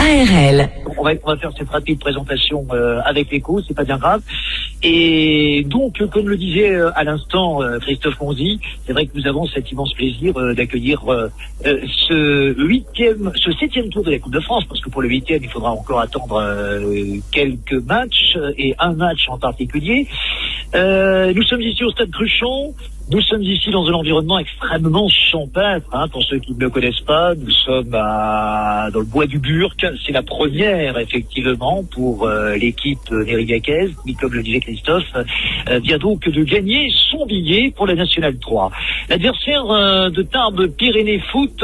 ARL. On va faire cette rapide présentation avec l'écho, c'est pas bien grave. Et donc, comme le disait à l'instant Christophe Monzi, c'est vrai que nous avons cet immense plaisir d'accueillir ce septième tour de la Coupe de France, parce que pour le huitième, il faudra encore attendre quelques matchs, et un match en particulier. Nous sommes ici au Stade Cruchon. Nous sommes ici dans un environnement extrêmement champêtre, pour ceux qui ne le connaissent pas. Nous sommes dans le bois du Burc. C'est la première, effectivement, pour l'équipe mérignacaise, qui, comme le disait Christophe, vient donc de gagner son billet pour la Nationale 3. L'adversaire de Tarbes Pyrénées Foot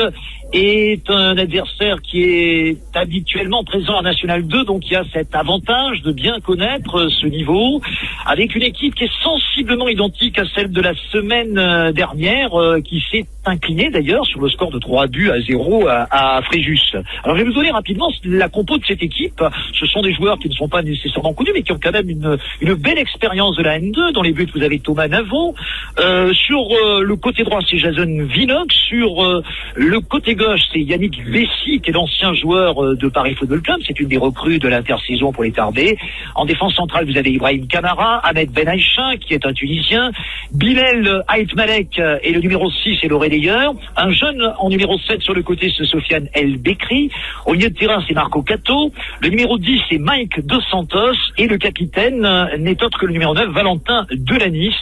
est un adversaire qui est habituellement présent en National 2, donc il y a cet avantage de bien connaître ce niveau, avec une équipe qui est sensiblement identique à celle de la semaine dernière, qui s'est inclinée d'ailleurs sur le score de 3-0 à Fréjus. Alors je vais vous donner rapidement la compo de cette équipe. Ce sont des joueurs qui ne sont pas nécessairement connus, mais qui ont quand même une belle expérience de la N2. Dans les buts, vous avez Thomas Navon. Sur le côté droit, c'est Jason Vinox. Sur le côté gauche, c'est Yannick Vessy, qui est l'ancien joueur de Paris Football Club. C'est une des recrues de l'intersaison pour les Tarbais. En défense centrale, vous avez Ibrahim Kamara, Ahmed Ben Aïcha, qui est un Tunisien, Bilal Aït-Malek et le numéro 6 est Lauré Leyer. Un jeune en numéro 7 sur le côté, c'est Sofiane El Bekri. Au milieu de terrain, c'est Marco Cato. Le numéro 10, c'est Mike Dos Santos. Et le capitaine n'est autre que le numéro 9, Valentin Delanis,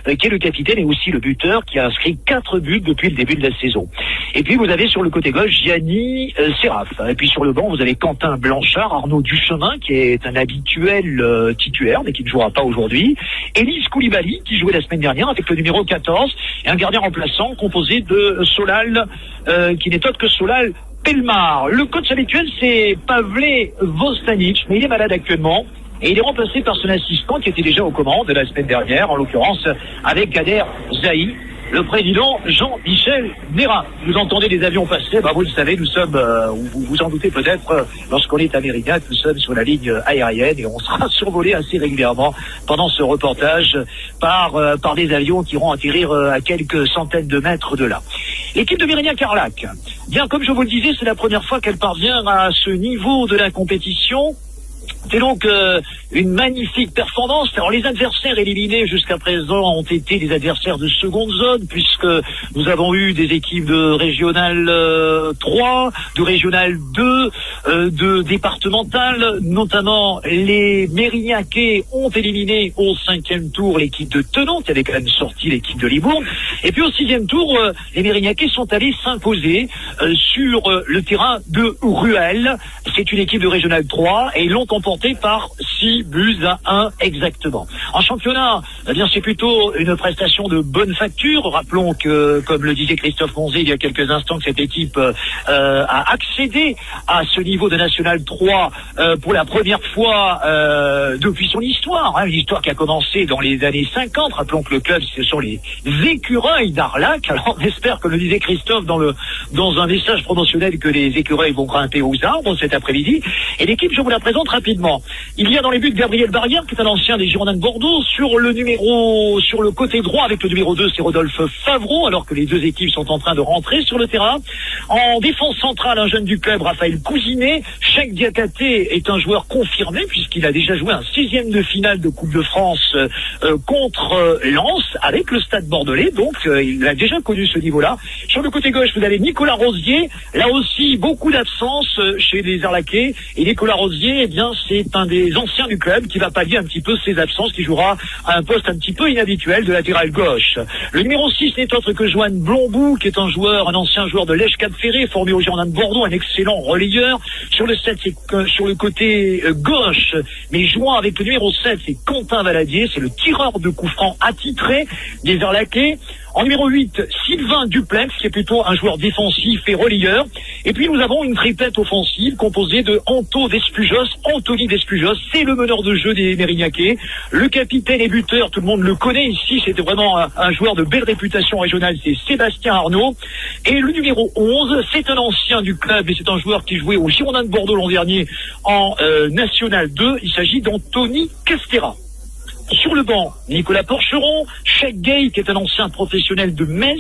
qui est le capitaine et aussi le buteur, qui a inscrit 4 buts depuis le début de la saison. Et puis vous avez sur le côté gauche Gianni Seraf. Et puis sur le banc, vous avez Quentin Blanchard, Arnaud Duchemin, qui est un habituel titulaire, mais qui ne jouera pas aujourd'hui. Élise Koulibaly, qui jouait la semaine dernière avec le numéro 14. Et un gardien remplaçant composé de Solal, qui n'est autre que Solal Pelmar. Le coach habituel, c'est Pavle Vostanic, mais il est malade actuellement. Et il est remplacé par son assistant qui était déjà aux commandes la semaine dernière, en l'occurrence avec Kader Zahi, le président Jean-Michel Néra. Vous entendez les avions passer, vous le savez, nous sommes, vous vous en doutez peut-être, lorsqu'on est à Mérignac, nous sommes sur la ligne aérienne et on sera survolé assez régulièrement pendant ce reportage par des avions qui vont atterrir à quelques centaines de mètres de là. L'équipe de Mérignac-Carlac, bien comme je vous le disais, c'est la première fois qu'elle parvient à ce niveau de la compétition. C'est donc une magnifique performance. Alors les adversaires éliminés jusqu'à présent ont été des adversaires de seconde zone, puisque nous avons eu des équipes de régional 3, de régional 2, de départemental, notamment les Mérignacais ont éliminé au 5e tour l'équipe de Tenon, qui avait quand même sorti l'équipe de Libourne. Et puis au 6e tour, les Mérignacais sont allés s'imposer sur le terrain de Ruel. C'est une équipe de régional 3 et ils l'ont emporté par 6-1 exactement. En championnat, eh bien c'est plutôt une prestation de bonne facture. Rappelons que, comme le disait Christophe Monzé il y a quelques instants, que cette équipe a accédé à ce niveau de National 3 pour la première fois depuis son histoire. Une histoire qui a commencé dans les années 50. Rappelons que le club, ce sont les Écureuils d'Arlac. Alors on espère, comme le disait Christophe dans un message promotionnel, que les Écureuils vont grimper aux arbres cet après-midi. Et l'équipe, je vous la présente rapidement. Il y a dans les buts Gabriel Barrière, qui est un ancien des Girondins de Bordeaux. Sur le côté droit, avec le numéro 2, c'est Rodolphe Favreau, alors que les deux équipes sont en train de rentrer sur le terrain. En défense centrale, un jeune du club, Raphaël Cousinet. Cheikh Diakhaté est un joueur confirmé, puisqu'il a déjà joué un 6e de finale de Coupe de France contre Lens, avec le Stade Bordelais. Donc, il a déjà connu ce niveau-là. Sur le côté gauche, vous avez Nicolas Rosier. Là aussi, beaucoup d'absence chez les Arlacais. Et Nicolas Rosier, eh bien, c'est un des anciens du club qui va pallier un petit peu ses absences, qui jouera à un poste un petit peu inhabituel de latéral gauche. Le numéro 6 n'est autre que Joanne Blombou, qui est un ancien joueur de l'Èche-Cap-Ferré, formé au Girondins de Bordeaux, un excellent relayeur. Sur le 7, c'est sur le côté gauche, mais jouant avec le numéro 7, c'est Quentin Valadier, c'est le tireur de coups francs attitré des Arlacais. En numéro 8, Sylvain Duplex, qui est plutôt un joueur défensif et relayeur. Et puis nous avons une triplette offensive composée de Anthony Despujos, c'est le meneur de jeu des Mérignacais. Le capitaine et buteur, tout le monde le connaît ici, c'était vraiment un joueur de belle réputation régionale, c'est Sébastien Arnaud. Et le numéro 11, c'est un ancien du club, et c'est un joueur qui jouait au Girondins de Bordeaux l'an dernier en National 2. Il s'agit d'Anthony Castera. Sur le banc, Nicolas Porcheron, Cheikh Gueye, qui est un ancien professionnel de Metz,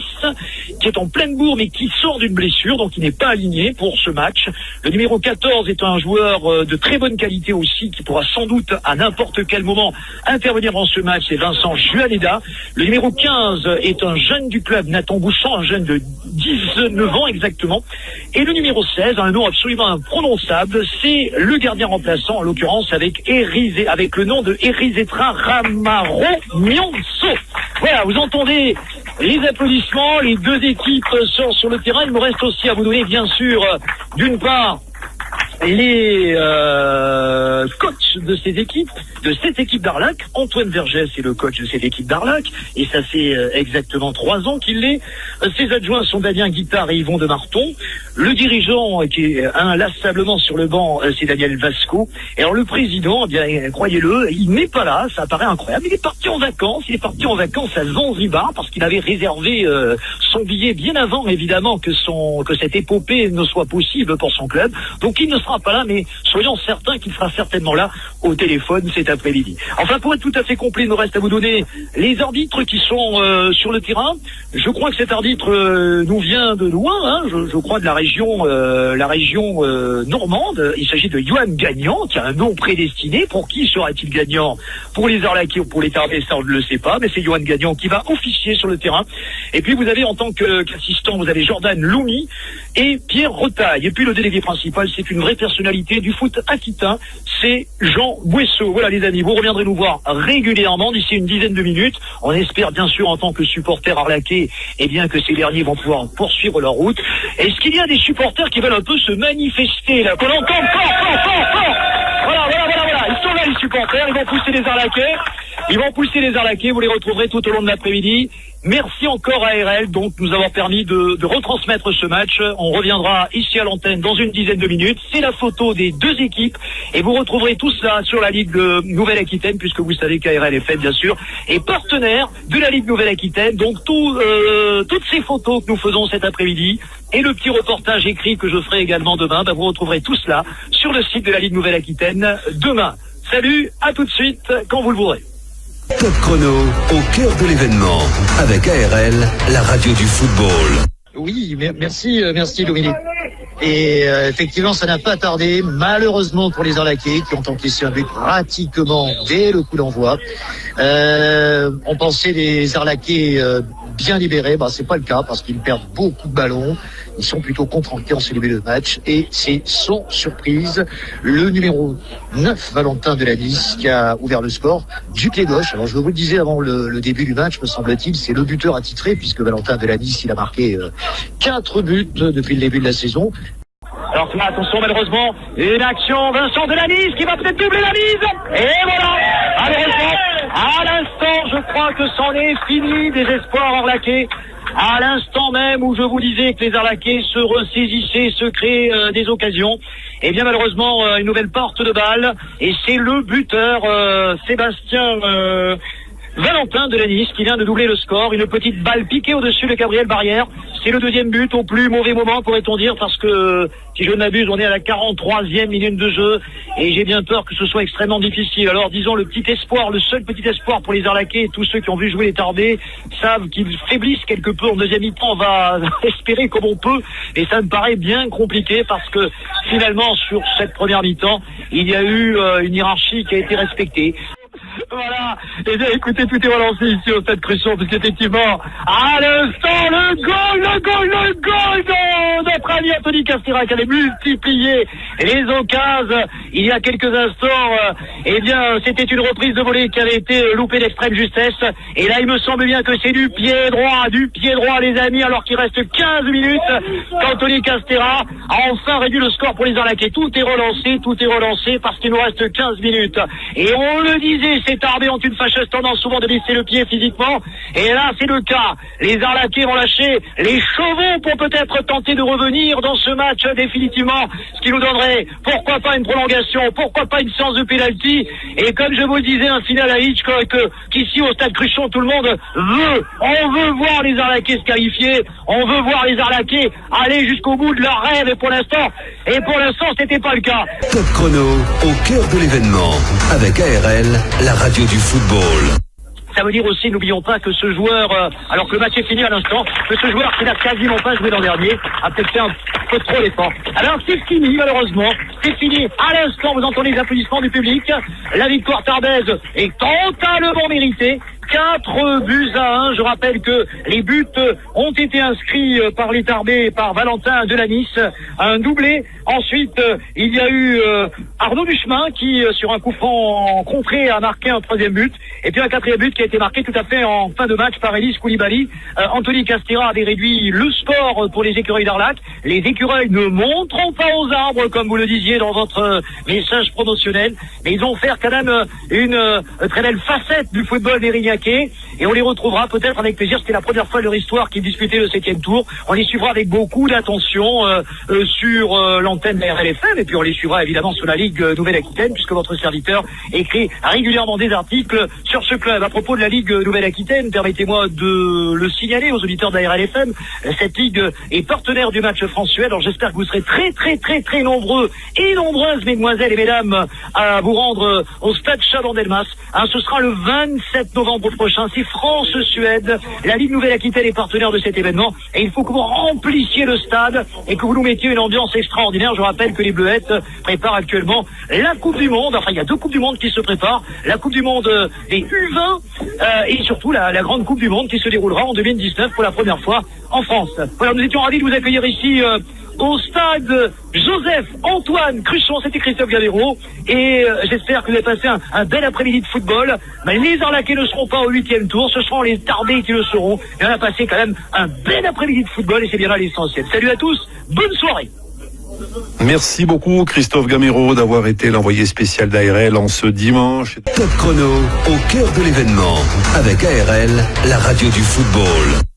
qui est en pleine bourre, mais qui sort d'une blessure, donc il n'est pas aligné pour ce match. Le numéro 14 est un joueur de très bonne qualité aussi, qui pourra sans doute à n'importe quel moment intervenir dans ce match, c'est Vincent Juaneda. Le numéro 15 est un jeune du club, Nathan Boussan, un jeune de 19 ans exactement. Et le numéro 16, un nom absolument imprononçable, c'est le gardien remplaçant, en l'occurrence avec le nom de Erizetra Ramaro Mionso. Voilà, vous entendez les applaudissements, les deux équipes sortent sur le terrain. Il me reste aussi à vous donner, bien sûr, d'une part, les coachs de cette équipe d'Arlac. Antoine Vergès est le coach de cette équipe d'Arlac, et ça fait exactement 3 ans qu'il l'est. Ses adjoints sont Damien Guittard et Yvon de Marton. Le dirigeant qui est inlassablement sur le banc, c'est Daniel Vasco. Et alors le président, eh bien, croyez-le, il n'est pas là, ça paraît incroyable. Il est parti en vacances à Zanzibar, parce qu'il avait réservé son billet bien avant, évidemment, que cette épopée ne soit possible pour son club. Donc il ne sera pas là, mais soyons certains qu'il sera certainement là au téléphone cet après-midi. Enfin, pour être tout à fait complet, il me reste à vous donner les arbitres qui sont sur le terrain. Je crois que cet arbitre nous vient de loin, hein, je crois de la région normande. Il s'agit de Johan Gagnon, qui a un nom prédestiné. Pour qui sera-t-il gagnant? Pour les Arlacais ou pour les Tarbais, ça on ne le sait pas, mais c'est Johan Gagnon qui va officier sur le terrain. Et puis vous avez en tant qu'assistant, vous avez Jordan Loumi et Pierre Retaille. Et puis le délégué principal, c'est une vraie personnalité du foot aquitain, c'est Jean Bouesseau. Voilà les amis, vous reviendrez nous voir régulièrement d'ici une dizaine de minutes. On espère bien sûr en tant que supporters arlacais, eh bien que ces derniers vont pouvoir poursuivre leur route. Est-ce qu'il y a des supporters qui veulent un peu se manifester là, qu'on entende fort? Voilà, ils sont là les supporters, ils vont pousser les Arlacais, vous les retrouverez tout au long de l'après-midi. Merci encore à RL donc nous avoir permis de retransmettre ce match. On reviendra ici à l'antenne dans une dizaine de minutes. C'est la photo des deux équipes et vous retrouverez tout cela sur la Ligue Nouvelle-Aquitaine, puisque vous savez qu'ARL est fait bien sûr et partenaire de la Ligue Nouvelle-Aquitaine. Donc toutes ces photos que nous faisons cet après-midi et le petit reportage écrit que je ferai également demain, vous retrouverez tout cela sur le site de la Ligue Nouvelle-Aquitaine demain. Salut, à tout de suite quand vous le voudrez. Top Chrono, au cœur de l'événement, avec ARL, la radio du football. Oui, merci Dominique. Et effectivement, ça n'a pas tardé, malheureusement pour les Arlacais, qui ont encaissé un but pratiquement dès le coup d'envoi. On pensait les Arlacais bien libérés, c'est pas le cas, parce qu'ils perdent beaucoup de ballons. Ils sont plutôt contractés en ce début de match, et c'est sans surprise le numéro 9, Valentin Delanis, qui a ouvert le score du pied gauche. Alors je vous le disais avant le début du match, me semble-t-il, c'est le buteur attitré, puisque Valentin Delanis, il a marqué 4 buts depuis le début de la saison. Alors attention, malheureusement, une action, Vincent Delanis qui va peut-être doubler la mise. Et voilà, malheureusement, à l'instant, je crois que c'en est fini des espoirs arlacais. À l'instant même où je vous disais que les Arlacais se ressaisissaient, se créaient des occasions, et bien malheureusement une nouvelle porte de balle, et c'est le buteur Sébastien Valentin Delanis qui vient de doubler le score. Une petite balle piquée au-dessus de Gabriel Barrière. C'est le deuxième but au plus mauvais moment, pourrait-on dire, parce que, si je ne m'abuse, on est à la 43e minute de jeu et j'ai bien peur que ce soit extrêmement difficile. Alors, disons, le seul petit espoir pour les Arlacais, tous ceux qui ont vu jouer les Tarbais savent qu'ils faiblissent quelque peu en deuxième mi-temps. On va espérer comme on peut, et ça me paraît bien compliqué parce que, finalement, sur cette première mi-temps, il y a eu une hiérarchie qui a été respectée. Voilà, et bien écoutez, tout est relancé ici au Stade Cruchon, parce qu'effectivement, à l'instant, le goal de notre ami Anthony Castera qui avait multiplié les occasions il y a quelques instants. Eh bien, c'était une reprise de volée qui avait été loupée d'extrême justesse, et là il me semble bien que c'est du pied droit les amis, alors qu'il reste 15 minutes qu'Anthony Castera a enfin réduit le score pour les Arlacais. Tout est relancé parce qu'il nous reste 15 minutes, et on le disait, ces Tarbais ont une fâcheuse tendance souvent de baisser le pied physiquement, et là c'est le cas. Les Arlacais vont lâcher les chevaux pour peut-être tenter de revenir dans ce match définitivement, ce qui nous donnerait pourquoi pas une prolongation, pourquoi pas une séance de pénalty, et comme je vous le disais, un final à Hitchcock, qu'ici au Stade Cruchon tout le monde veut. On veut voir les Arlacais se qualifier, on veut voir les Arlacais aller jusqu'au bout de leur rêve, et pour l'instant c'était pas le cas. Top Chrono, au cœur de l'événement, avec ARL, la radio du football. Ça veut dire aussi, n'oublions pas que ce joueur, alors que le match est fini à l'instant, que ce joueur qui n'a quasiment pas joué l'an dernier a peut-être fait un peu trop l'effort. Alors c'est fini, malheureusement. C'est fini. À l'instant, vous entendez les applaudissements du public. La victoire tardaise est totalement méritée. 4-1. Je rappelle que les buts ont été inscrits par les Tarbais et par Valentin Delanis. Un doublé. Ensuite, il y a eu Arnaud Duchemin qui, sur un coup franc contré, a marqué un 3e but. Et puis un 4e but qui a été marqué tout à fait en fin de match par Elise Koulibaly. Anthony Castera avait réduit le score pour les écureuils d'Arlac. Les écureuils ne monteront pas aux arbres, comme vous le disiez dans votre message promotionnel. Mais ils vont faire quand même une très belle facette du football d'Érignac. Et on les retrouvera peut-être avec plaisir. C'était la première fois de leur histoire qu'ils disputaient le 7e tour. On les suivra avec beaucoup d'attention sur l'antenne de la RLFM, et puis on les suivra évidemment sur la Ligue Nouvelle-Aquitaine, puisque votre serviteur écrit régulièrement des articles sur ce club. À propos de la Ligue Nouvelle-Aquitaine, permettez-moi de le signaler aux auditeurs de la RLFM. Cette ligue est partenaire du match France-Suède. Alors j'espère que vous serez très nombreux et nombreuses, mesdemoiselles et mesdames, à vous rendre au stade Chaban-Delmas. Ce sera le 27 novembre prochain. C'est France-Suède. La Ligue Nouvelle-Aquitaine est partenaire de cet événement et il faut que vous remplissiez le stade et que vous nous mettiez une ambiance extraordinaire. Je rappelle que les Bleuettes préparent actuellement la Coupe du Monde. Enfin, il y a 2 Coupes du Monde qui se préparent. La Coupe du Monde des U20 et surtout la grande Coupe du Monde qui se déroulera en 2019 pour la première fois en France. Voilà, nous étions ravis de vous accueillir ici au stade Joseph-Antoine Cruchon. C'était Christophe Gamero et j'espère que vous avez passé un bel après-midi de football. Mais les Arlacais ne seront pas au 8e tour, ce seront les Tarbais qui le seront. Et on a passé quand même un bel après-midi de football et c'est bien là l'essentiel. Salut à tous, bonne soirée. Merci beaucoup Christophe Gamero d'avoir été l'envoyé spécial d'ARL en ce dimanche. Top chrono au cœur de l'événement avec ARL, la radio du football.